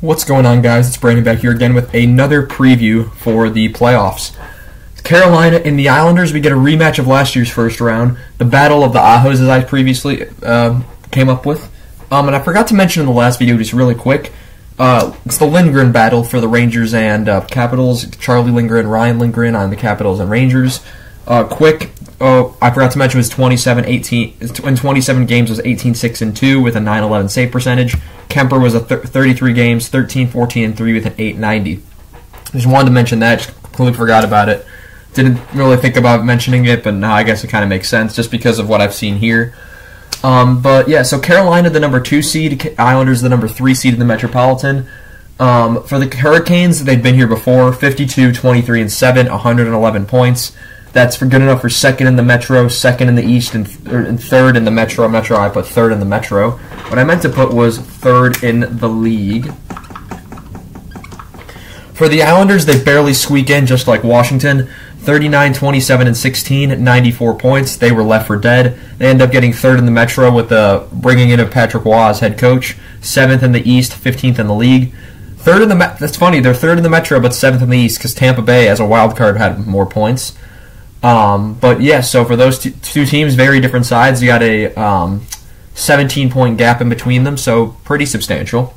What's going on, guys? It's Brandon back here again with another preview for the playoffs. Carolina and the Islanders, we get a rematch of last year's first round. The Battle of the Ahos, as I previously came up with. And I forgot to mention in the last video, just really quick, it's the Lindgren battle for the Rangers and Capitals. Charlie Lindgren, Ryan Lindgren on the Capitals and Rangers. I forgot to mention it was 27-18. In 27 games, it was 18-6-2 with a 911 save percentage. Kemper was 33 games, 13-14-3 with an 890. Just wanted to mention that. Just completely forgot about it. Didn't really think about mentioning it, but now I guess it kind of makes sense just because of what I've seen here. But yeah, so Carolina, the number 2 seed, Islanders, the number 3 seed in the Metropolitan. For the Hurricanes, they've been here before. 52, 23-7, 111 points. That's good enough for second in the Metro, second in the East, and third in the Metro. I put third in the Metro. What I meant to put was third in the league. For the Islanders, they barely squeak in, just like Washington. 39, 27-16, 94 points. They were left for dead. They end up getting third in the Metro with the bringing in of Patrick Waugh as head coach. 7th in the East, 15th in the league. Third in the that's funny. They're third in the Metro, but 7th in the East because Tampa Bay, as a wild card, had more points. But yeah, so for those two teams, very different sides. You got a 17-point gap in between them, so pretty substantial.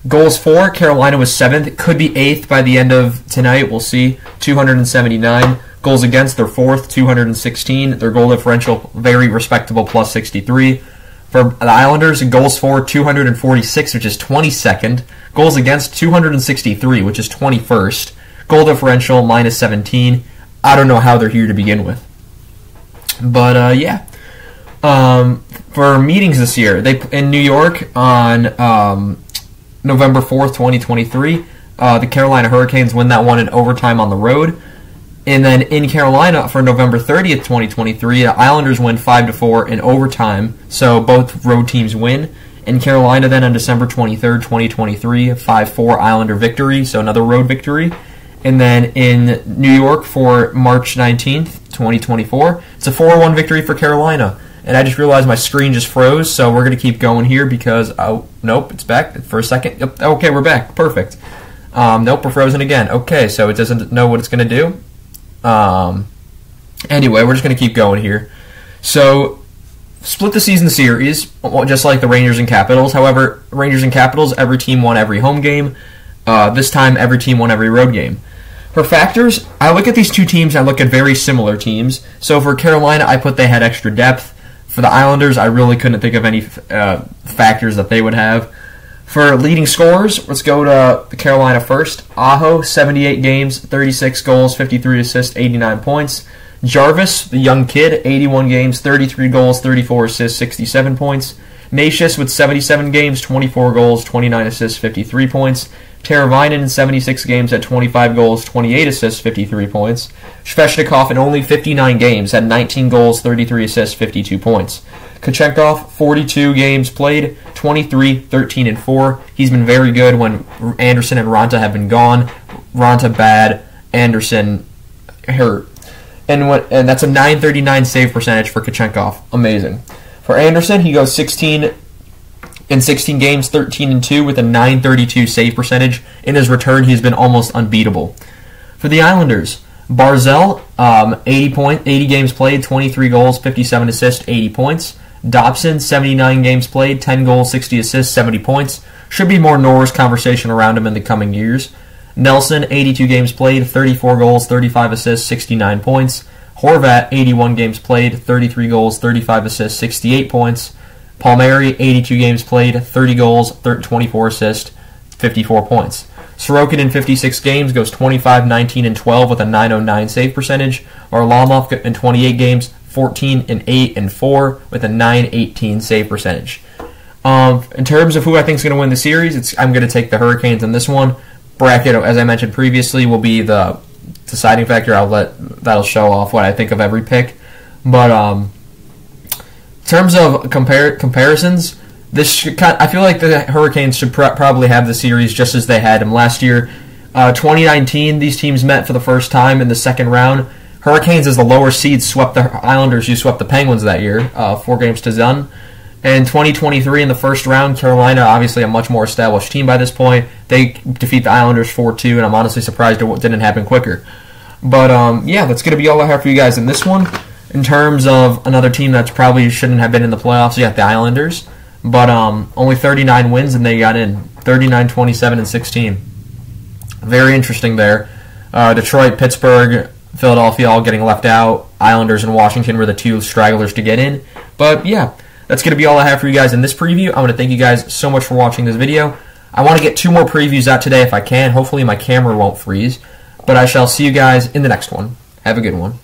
Goals for, Carolina was 7th. Could be 8th by the end of tonight. We'll see. 279. Goals against, they're 4th, 216. Their goal differential, very respectable, plus 63. For the Islanders, goals for, 246, which is 22nd. Goals against, 263, which is 21st. Goal differential, minus 17. I don't know how they're here to begin with. But, yeah. For meetings this year, in New York on November 4th, 2023, the Carolina Hurricanes win that one in overtime on the road. And then in Carolina for November 30th, 2023, the Islanders win 5-4 in overtime. So both road teams win. In Carolina then on December 23rd, 2023, 5-4 Islander victory, so another road victory. And then in New York for March 19th, 2024, it's a 4-1 victory for Carolina. And I just realized my screen just froze, so we're going to keep going here because, oh, nope, it's back for a second. Yep, okay, we're back. Perfect. Nope, we're frozen again. Okay, so it doesn't know what it's going to do. Anyway, we're just going to keep going here. So, split the season series, just like the Rangers and Capitals. However, Rangers and Capitals, every team won every home game. This time, every team won every road game. For factors, I look at these two teams, I look at very similar teams. So for Carolina, I put they had extra depth. For the Islanders, I really couldn't think of any factors that they would have. For leading scorers, let's go to Carolina first. Aho, 78 games, 36 goals, 53 assists, 89 points. Jarvis, the young kid, 81 games, 33 goals, 34 assists, 67 points. Macias with 77 games, 24 goals, 29 assists, 53 points. Teravainen in 76 games had 25 goals, 28 assists, 53 points. Svechnikov in only 59 games had 19 goals, 33 assists, 52 points. Kochenkov, 42 games played, 23, 13, and 4. He's been very good when Anderson and Ranta have been gone. Ranta bad, Anderson hurt. And that's a 939 save percentage for Kochenkov. Amazing. For Anderson, he goes 16 in 16 games, 13-2 with a 932 save percentage. In his return, he's been almost unbeatable. For the Islanders, Barzal, 80 games played, 23 goals, 57 assists, 80 points. Dobson, 79 games played, 10 goals, 60 assists, 70 points. Should be more Norris conversation around him in the coming years. Nelson, 82 games played, 34 goals, 35 assists, 69 points. Horvat, 81 games played, 33 goals, 35 assists, 68 points. Palmieri, 82 games played, 30 goals, 24 assists, 54 points. Sorokin in 56 games goes 25, 19, and 12 with a 909 save percentage. Varlamov in 28 games, 14, and 8, and 4 with a 918 save percentage. In terms of who I think is going to win the series, I'm going to take the Hurricanes in this one. Bracket, as I mentioned previously, will be the deciding factor. That'll show off what I think of every pick. But in terms of comparisons, I feel like the Hurricanes should probably have the series just as they had them last year. 2019, these teams met for the first time in the second round. Hurricanes, as the lower seed, swept the Islanders, who swept the Penguins that year, 4-0. And 2023 in the first round, Carolina, obviously a much more established team by this point. They defeat the Islanders 4-2, and I'm honestly surprised it didn't happen quicker. But yeah, that's going to be all I have for you guys in this one. In terms of another team that probably shouldn't have been in the playoffs, you got the Islanders. But only 39 wins, and they got in 39, 27, and 16. Very interesting there. Detroit, Pittsburgh, Philadelphia all getting left out. Islanders and Washington were the two stragglers to get in. But yeah, that's going to be all I have for you guys in this preview. I want to thank you guys so much for watching this video. I want to get 2 more previews out today if I can. Hopefully my camera won't freeze. But I shall see you guys in the next one. Have a good one.